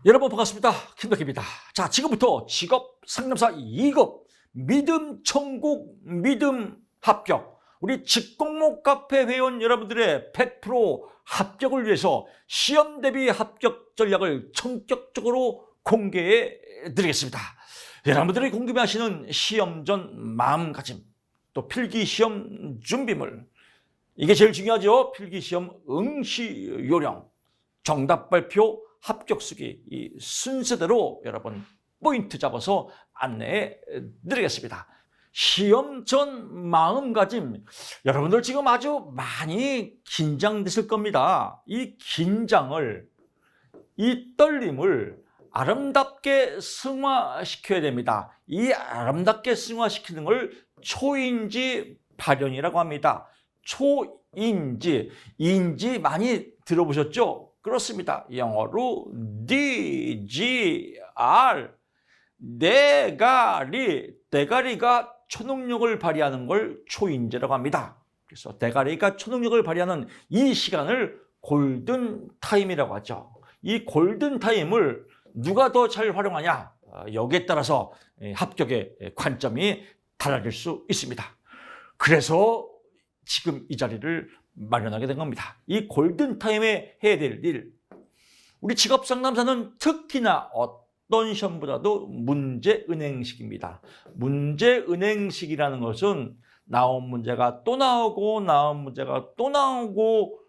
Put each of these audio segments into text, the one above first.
여러분 반갑습니다. 김덕기입니다. 자, 지금부터 직업 상담사 2급 믿음 천국 믿음 합격, 우리 직공모 카페 회원 여러분들의 100% 합격을 위해서 시험 대비 합격 전략을 전격적으로 공개해 드리겠습니다. 여러분들이 궁금해하시는 시험 전 마음가짐, 또 필기시험 준비물, 이게 제일 중요하죠. 필기시험 응시 요령, 정답 발표, 합격 쓰기, 이 순서대로 여러분 포인트 잡아서 안내해 드리겠습니다. 시험 전 마음가짐, 여러분들 지금 아주 많이 긴장되실 겁니다. 이 긴장을, 이 떨림을 아름답게 승화시켜야 됩니다. 이 아름답게 승화시키는 걸 초인지 발현이라고 합니다. 초인지, 인지 많이 들어보셨죠? 그렇습니다. 영어로 DGR, 대가리가 초능력을 발휘하는 걸 초인지라고 합니다. 그래서 대가리가 초능력을 발휘하는 이 시간을 골든 타임이라고 하죠. 이 골든 타임을 누가 더 잘 활용하냐, 여기에 따라서 합격의 관점이 달라질 수 있습니다. 그래서 지금 이 자리를 마련하게 된 겁니다. 이 골든타임에 해야 될 일, 우리 직업상담사는 특히나 어떤 시험보다도 문제은행식입니다. 문제은행식이라는 것은 나온 문제가 또 나오고 나온 문제가 또 나오고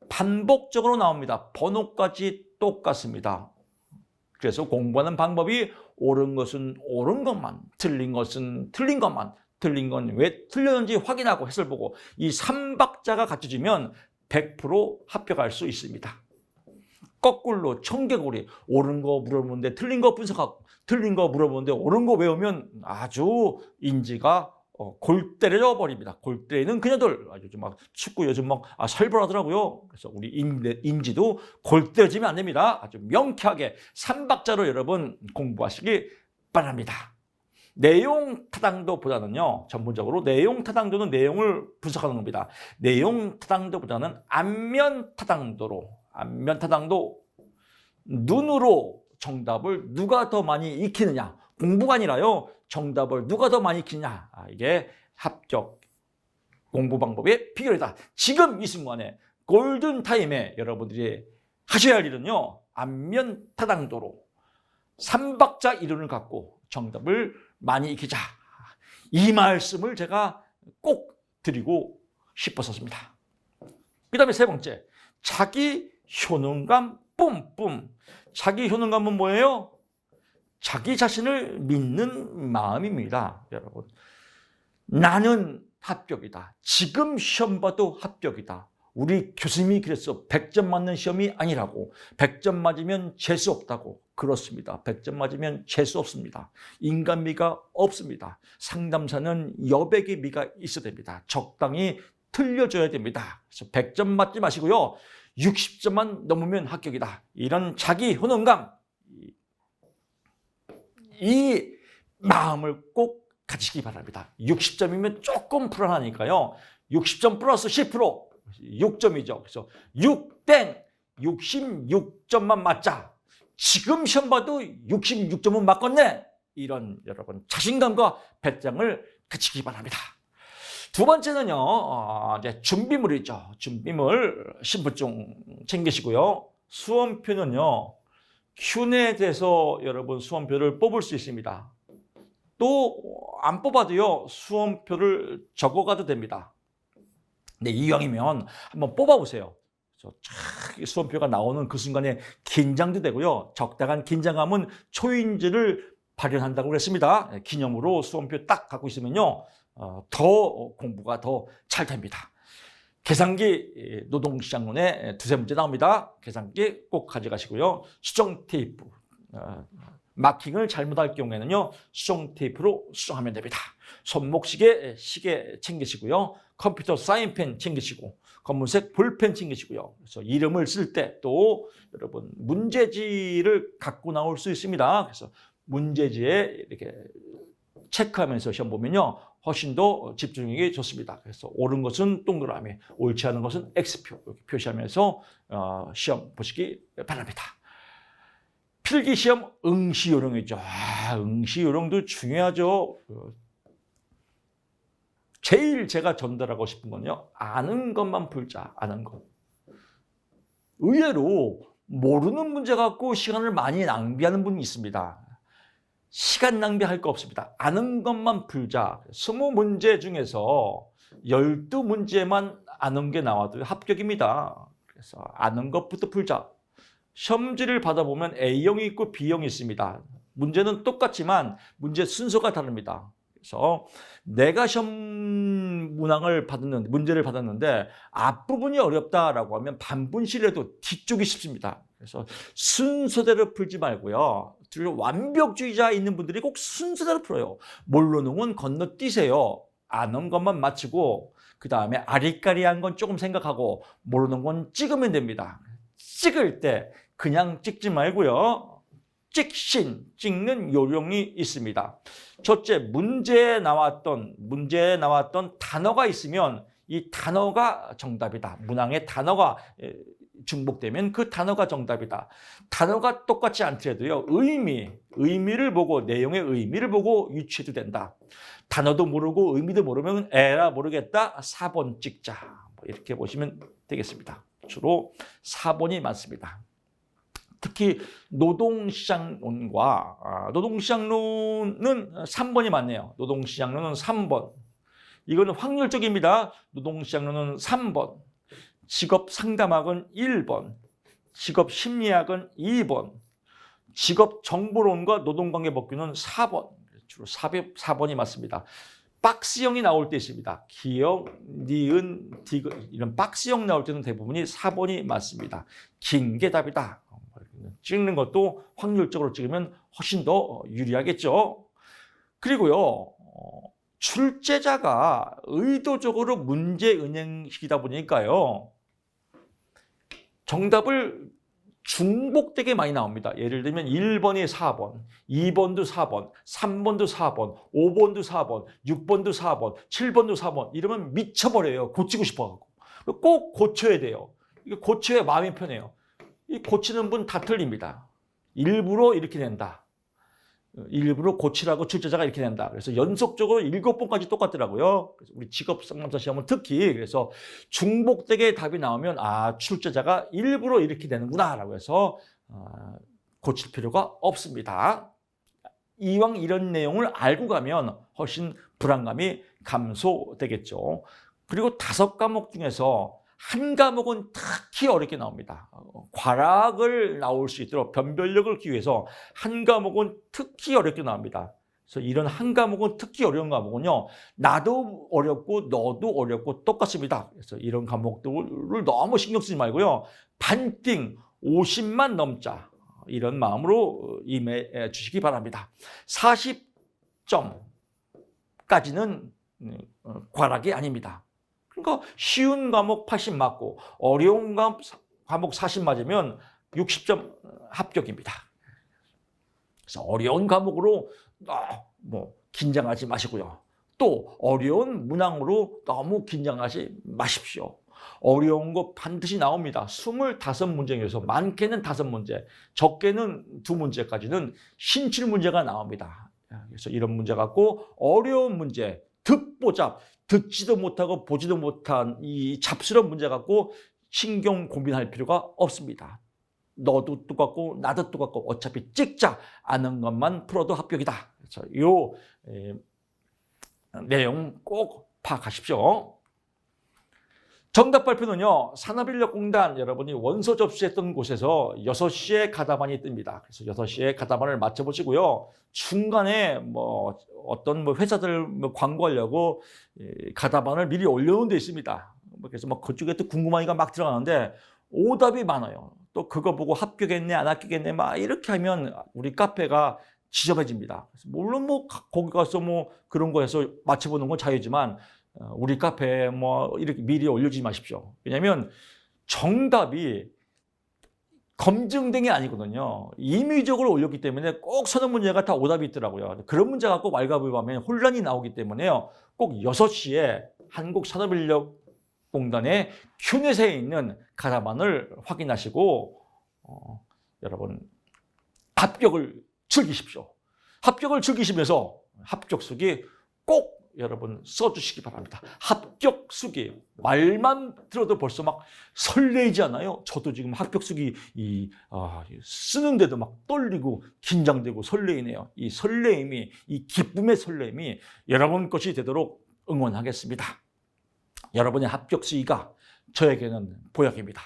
반복적으로 나옵니다. 번호까지 똑같습니다. 그래서 공부하는 방법이 옳은 것은 옳은 것만, 틀린 것은 틀린 것만, 틀린 건 왜 틀렸는지 확인하고 해설 보고, 이 3박자가 갖춰지면 100% 합격할 수 있습니다. 거꾸로 청개구리, 옳은 거 물어보는데 틀린 거 분석하고, 틀린 거 물어보는데 옳은 거 외우면 아주 인지가 골 때려 버립니다. 골 때리는 그녀들, 요즘 막 축구 요즘 막 살벌하더라고요. 그래서 우리 인지도 골 때려지면 안 됩니다. 아주 명쾌하게 3박자로 여러분 공부하시기 바랍니다. 내용 타당도보다는요, 전문적으로 내용 타당도는 내용을 분석하는 겁니다. 내용 타당도보다는 안면 타당도로, 안면 타당도, 눈으로 정답을 누가 더 많이 익히느냐, 공부가 아니라요, 정답을 누가 더 많이 익히느냐, 이게 합격 공부 방법의 비결이다. 지금 이 순간에 골든타임에 여러분들이 하셔야 할 일은요, 안면 타당도로 3박자 이론을 갖고 정답을 많이 익히자. 이 말씀을 제가 꼭 드리고 싶었습니다. 그 다음에 세 번째, 자기 효능감 뿜뿜. 자기 효능감은 뭐예요? 자기 자신을 믿는 마음입니다. 여러분, 나는 합격이다. 지금 시험 봐도 합격이다. 우리 교수님이 그랬어. 100점 맞는 시험이 아니라고. 100점 맞으면 재수 없다고. 그렇습니다. 100점 맞으면 재수 없습니다. 인간미가 없습니다. 상담사는 여백의 미가 있어야 됩니다. 적당히 틀려줘야 됩니다. 그래서 100점 맞지 마시고요, 60점만 넘으면 합격이다. 이런 자기 효능감, 이 마음을 꼭 가지시기 바랍니다. 60점이면 조금 불안하니까요, 60점 플러스 10%, 6점이죠. 그래서 6땡 66점만 맞자. 지금 시험 봐도 66점은 맞겠네. 이런 여러분 자신감과 배짱을 갖추기 바랍니다. 두 번째는요, 이제 준비물이죠. 준비물, 신분증 챙기시고요. 수험표는요, 큐넷에서 여러분 수험표를 뽑을 수 있습니다. 또 안 뽑아도요, 수험표를 적어가도 됩니다. 네, 이왕이면 한번 뽑아보세요. 수험표가 나오는 그 순간에 긴장도 되고요, 적당한 긴장감은 초인지를 발현한다고 그랬습니다. 기념으로 수험표 딱 갖고 있으면요, 더 공부가 더 잘 됩니다. 계산기, 노동시장론에 두세 문제 나옵니다. 계산기 꼭 가져가시고요. 수정 테이프, 마킹을 잘못할 경우에는요, 수정 테이프로 수정하면 됩니다. 손목시계, 시계 챙기시고요. 컴퓨터 사인펜 챙기시고, 검은색 볼펜 챙기시고요. 그래서 이름을 쓸 때 또 여러분 문제지를 갖고 나올 수 있습니다. 그래서 문제지에 이렇게 체크하면서 시험 보면요, 훨씬 더 집중력이 좋습니다. 그래서 옳은 것은 동그라미, 옳지 않은 것은 X표 이렇게 표시하면서 시험 보시기 바랍니다. 필기시험 응시요령이죠. 응시요령도 중요하죠. 제일 제가 전달하고 싶은 건요. 아는 것만 풀자. 아는 것. 의외로 모르는 문제 갖고 시간을 많이 낭비하는 분이 있습니다. 시간 낭비할 거 없습니다. 아는 것만 풀자. 20문제 중에서 12문제만 아는 게 나와도 합격입니다. 그래서 아는 것부터 풀자. 시험지를 받아보면 A형이 있고 B형이 있습니다. 문제는 똑같지만 문제 순서가 다릅니다. 그래서 내가 시험 문제를 받았는데 앞부분이 어렵다라고 하면 반분실에도 뒤쪽이 쉽습니다. 그래서 순서대로 풀지 말고요. 완벽주의자 있는 분들이 꼭 순서대로 풀어요. 모르는 건 건너뛰세요. 아는 것만 맞추고 그 다음에 아리까리한 건 조금 생각하고 모르는 건 찍으면 됩니다. 찍을 때 그냥 찍지 말고요. 찍는 요령이 있습니다. 첫째, 문제에 나왔던 단어가 있으면 이 단어가 정답이다. 문항에 단어가 중복되면 그 단어가 정답이다. 단어가 똑같지 않더라도요. 의미를 보고 내용의 의미를 보고 유추해도 된다. 단어도 모르고 의미도 모르면 에라 모르겠다. 4번 찍자. 이렇게 보시면 되겠습니다. 주로 4번이 많습니다. 특히 노동시장론과 노동시장론은 3번이 많네요. 노동시장론은 3번. 이거는 확률적입니다. 노동시장론은 3번. 직업상담학은 1번. 직업심리학은 2번. 직업정보론과 노동관계법규는 4번. 주로 4번이 맞습니다. 박스형이 나올 때 있습니다. 기역, 니은, 디귿 이런 박스형 나올 때는 대부분이 4번이 맞습니다. 긴 게 답이다. 찍는 것도 확률적으로 찍으면 훨씬 더 유리하겠죠. 그리고요. 출제자가 의도적으로 문제 은행식이다 보니까요. 정답을 중복되게 많이 나옵니다. 예를 들면 1번이 4번, 2번도 4번, 3번도 4번, 5번도 4번, 6번도 4번, 7번도 4번 이러면 미쳐버려요. 고치고 싶어가지고. 꼭 고쳐야 돼요. 이거 고쳐야 마음이 편해요. 이 고치는 분 다 틀립니다. 일부러 이렇게 낸다. 일부러 고치라고 출제자가 이렇게 낸다. 그래서 연속적으로 7번까지 똑같더라고요. 그래서 우리 직업상담사 시험은 특히 그래서 중복되게 답이 나오면 출제자가 일부러 이렇게 내는구나 라고 해서 고칠 필요가 없습니다. 이왕 이런 내용을 알고 가면 훨씬 불안감이 감소되겠죠. 그리고 5과목 중에서 한 과목은 특히 어렵게 나옵니다. 과락을 나올 수 있도록 변별력을 기기 위해서 한 과목은 특히 어렵게 나옵니다. 그래서 이런 한 과목은 특히 어려운 과목은요. 나도 어렵고 너도 어렵고 똑같습니다. 그래서 이런 과목들을 너무 신경 쓰지 말고요. 반띵 50만 넘자 이런 마음으로 임해 주시기 바랍니다. 40점까지는 과락이 아닙니다. 그러니까 쉬운 과목 80 맞고 어려운 과목 40 맞으면 60점 합격입니다. 그래서 어려운 과목으로 긴장하지 마시고요. 또 어려운 문항으로 너무 긴장하지 마십시오. 어려운 거 반드시 나옵니다. 25문제 중에서 많게는 5문제, 적게는 2문제까지는 신출 문제가 나옵니다. 그래서 이런 문제 갖고 어려운 문제, 듣보잡, 듣지도 못하고 보지도 못한 이 잡스러운 문제 갖고 신경 고민할 필요가 없습니다. 너도 똑같고 나도 똑같고 어차피 찍자 아는 것만 풀어도 합격이다. 그래서 이 내용 꼭 파악하십시오. 정답 발표는요. 산업인력공단 여러분이 원서 접수했던 곳에서 6시에 가다반이 뜹니다. 그래서 6시에 가다반을 맞춰보시고요. 중간에 어떤 회사들 광고하려고 가다반을 미리 올려놓은 데 있습니다. 그래서 그쪽에 또 궁금하니까 막 들어가는데 오답이 많아요. 또 그거 보고 합격했네 안 합격했네 이렇게 하면 우리 카페가 지저분해집니다. 물론 거기 가서 그런 거 해서 맞춰보는 건 자유지만 우리 카페에 이렇게 미리 올려주지 마십시오. 왜냐하면 정답이 검증된 게 아니거든요. 임의적으로 올렸기 때문에 꼭 서너 문제가 다 오답이 있더라고요. 그런 문제 갖고 왈가불부하면 혼란이 나오기 때문에요. 꼭 6시에 한국산업인력공단의 큐넷에 있는 가다반을 확인하시고 여러분 합격을 즐기십시오. 합격을 즐기시면서 합격수기 꼭 여러분 써주시기 바랍니다. 합격수기예요. 말만 들어도 벌써 막 설레이지 않아요? 저도 지금 합격수기 쓰는데도 막 떨리고 긴장되고 설레이네요. 이 설레임이, 이 기쁨의 설레임이 여러분 것이 되도록 응원하겠습니다. 여러분의 합격수기가 저에게는 보약입니다.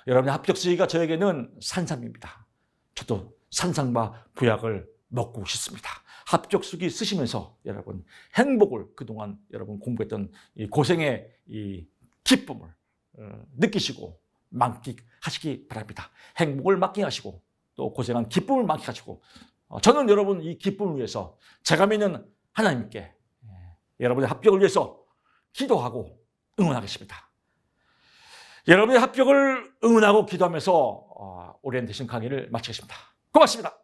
여러분의 합격수기가 저에게는 산삼입니다. 저도 산삼과 보약을 먹고 싶습니다. 합격수기 쓰시면서 여러분 행복을, 그동안 여러분 공부했던 이 고생의 이 기쁨을 느끼시고 만끽하시기 바랍니다. 행복을 만끽하시고 또 고생한 기쁨을 만끽하시고, 저는 여러분 이 기쁨을 위해서 제가 믿는 하나님께 여러분의 합격을 위해서 기도하고 응원하겠습니다. 여러분의 합격을 응원하고 기도하면서 오리엔테이션 강의를 마치겠습니다. 고맙습니다.